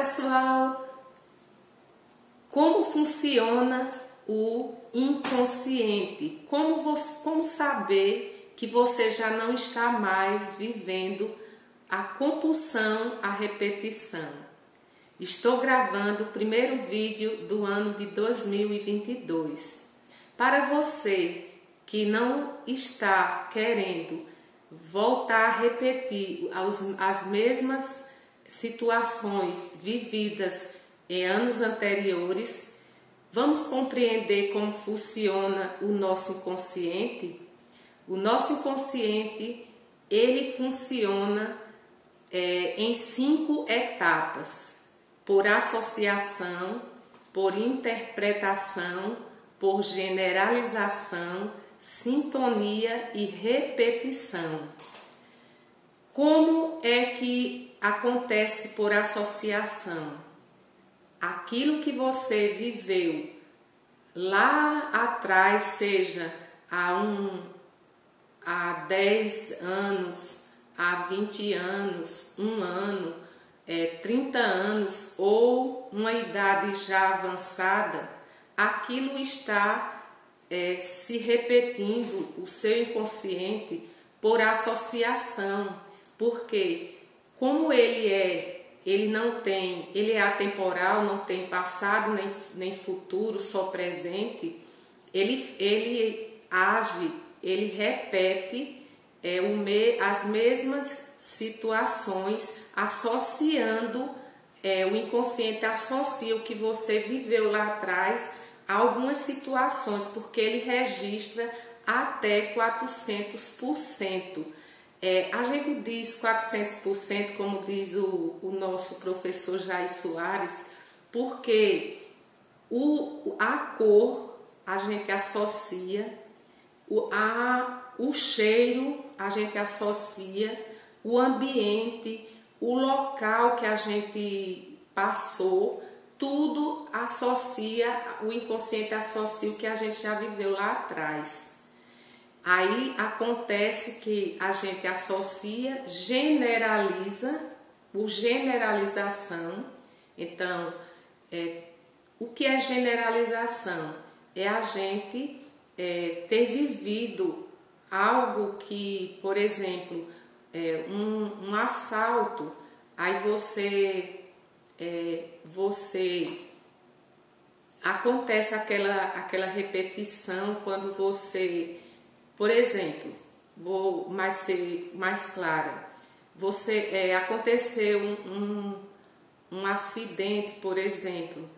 pessoal! Como funciona o inconsciente? Como saber que você já não está mais vivendo a compulsão à repetição? Estou gravando o primeiro vídeo do ano de 2022. Para você que não está querendo voltar a repetir as mesmas situações vividas em anos anteriores, vamos compreender como funciona o nosso inconsciente? O nosso inconsciente, ele funciona em 5 etapas: por associação, por interpretação, por generalização, sintonia e repetição. Como é que acontece por associação? Aquilo que você viveu lá atrás, seja há 10 anos, há 20 anos, 1 ano, 30 anos ou uma idade já avançada, aquilo está se repetindo, o seu inconsciente, por associação, porque como ele é atemporal, não tem passado nem futuro, só presente, ele age, ele repete as mesmas situações, associando, o inconsciente associa o que você viveu lá atrás a algumas situações, porque ele registra até 400%. A gente diz 400%, como diz o nosso professor Jair Soares, porque a cor a gente associa, o cheiro a gente associa, o ambiente, o local que a gente passou, tudo associa, o inconsciente associa o que a gente já viveu lá atrás. Aí acontece que a gente associa, generaliza, por generalização. Então, o que é generalização? É a gente ter vivido algo que, por exemplo, um assalto, aí você acontece aquela repetição quando você, por exemplo, vou ser mais clara, aconteceu um acidente, por exemplo,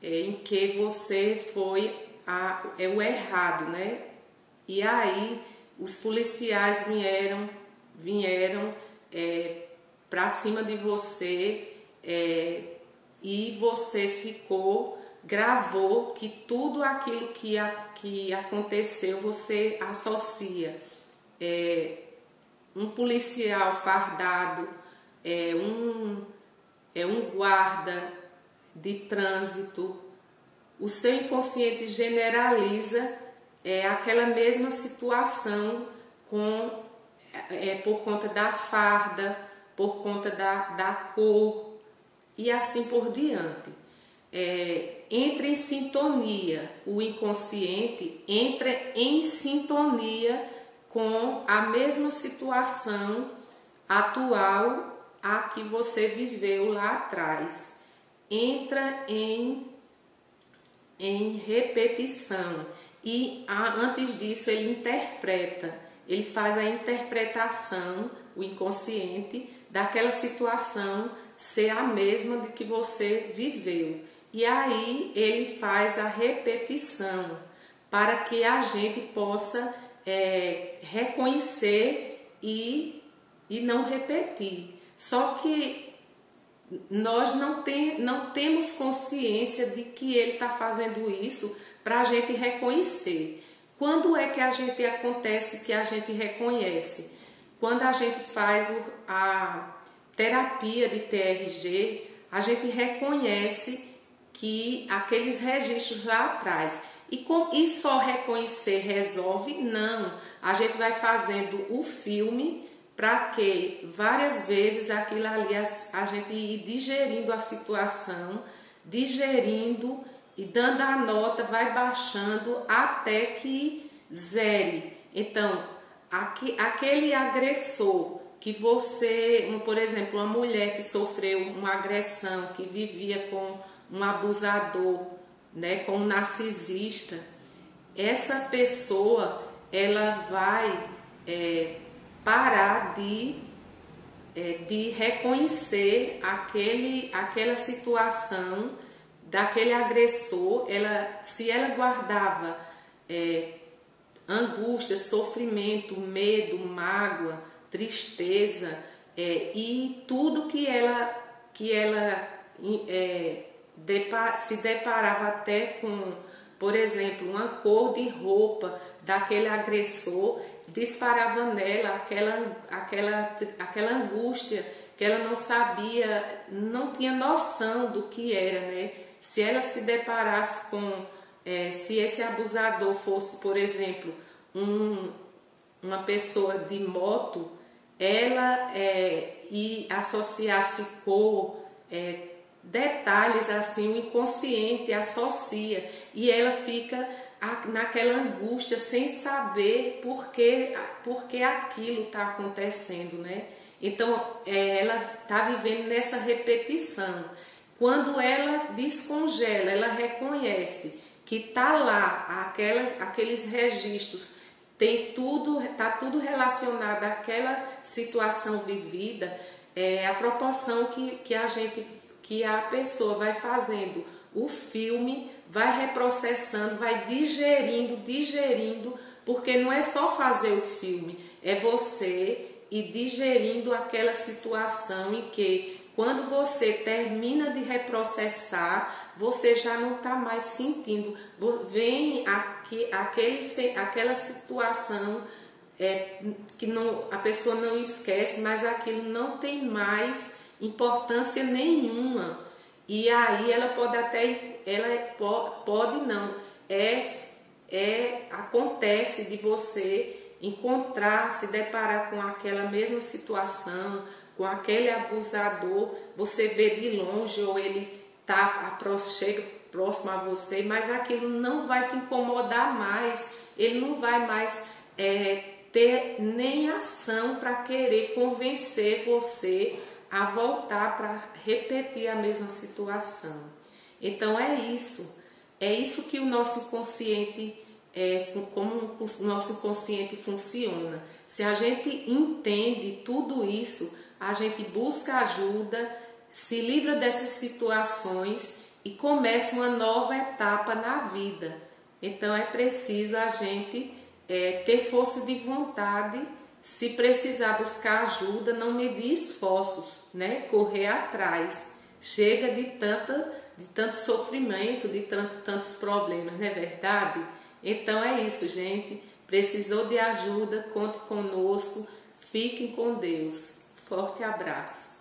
em que você foi o errado, né? E aí os policiais vieram para cima de você, e você gravou que tudo aquilo que aconteceu você associa. Um policial fardado, um guarda de trânsito, o seu inconsciente generaliza aquela mesma situação por conta da farda, por conta da cor e assim por diante. Entra em sintonia, o inconsciente entra em sintonia com a mesma situação atual a que você viveu lá atrás. Entra em repetição e antes disso ele interpreta, ele faz a interpretação, o inconsciente, daquela situação ser a mesma de que você viveu. E aí ele faz a repetição para que a gente possa reconhecer e não repetir. Só que nós não temos consciência de que ele está fazendo isso para a gente reconhecer. Quando é que acontece que a gente reconhece? Quando a gente faz a terapia de TRG, a gente reconhece que aqueles registros lá atrás. E só reconhecer resolve? Não. A gente vai fazendo o filme para que várias vezes aquilo ali a gente ir digerindo a situação, digerindo e dando a nota, vai baixando até que zere. Então, aquele agressor que você, por exemplo, uma mulher que sofreu uma agressão, que vivia com um abusador, né, com um narcisista, essa pessoa ela vai parar de reconhecer aquela situação daquele agressor. Se ela guardava angústia, sofrimento, medo, mágoa, tristeza e tudo que ela se deparava até com, por exemplo, uma cor de roupa daquele agressor, disparava nela aquela angústia que ela não sabia, não tinha noção do que era, né? Se ela se deparasse com, se esse abusador fosse, por exemplo, uma pessoa de moto, ela e associasse cor, detalhes assim, o inconsciente associa e ela fica naquela angústia sem saber por que aquilo está acontecendo, né? Então ela está vivendo nessa repetição. Quando ela descongela, ela reconhece que está lá, aqueles registros, está tudo relacionado àquela situação vivida, a proporção que a pessoa vai fazendo o filme, vai reprocessando, vai digerindo, porque não é só fazer o filme, é você ir digerindo aquela situação em que, quando você termina de reprocessar, você já não está mais sentindo, vem aquela situação que não, a pessoa não esquece, mas aquilo não tem mais importância nenhuma. E aí ela pode até, pode não, acontece de você encontrar, se deparar com aquela mesma situação, com aquele abusador, você vê de longe ou ele chega próximo a você, mas aquilo não vai te incomodar mais, ele não vai mais ter nem ação para querer convencer você a voltar para repetir a mesma situação. Então é isso que o nosso inconsciente, como o nosso inconsciente funciona. Se a gente entende tudo isso, a gente busca ajuda, se livra dessas situações e começa uma nova etapa na vida. Então é preciso a gente ter força de vontade. Se precisar buscar ajuda, não medir esforços, né? Correr atrás. Chega de tanto sofrimento, de tantos problemas, não é verdade? Então é isso, gente. Precisou de ajuda, conte conosco. Fiquem com Deus. Forte abraço.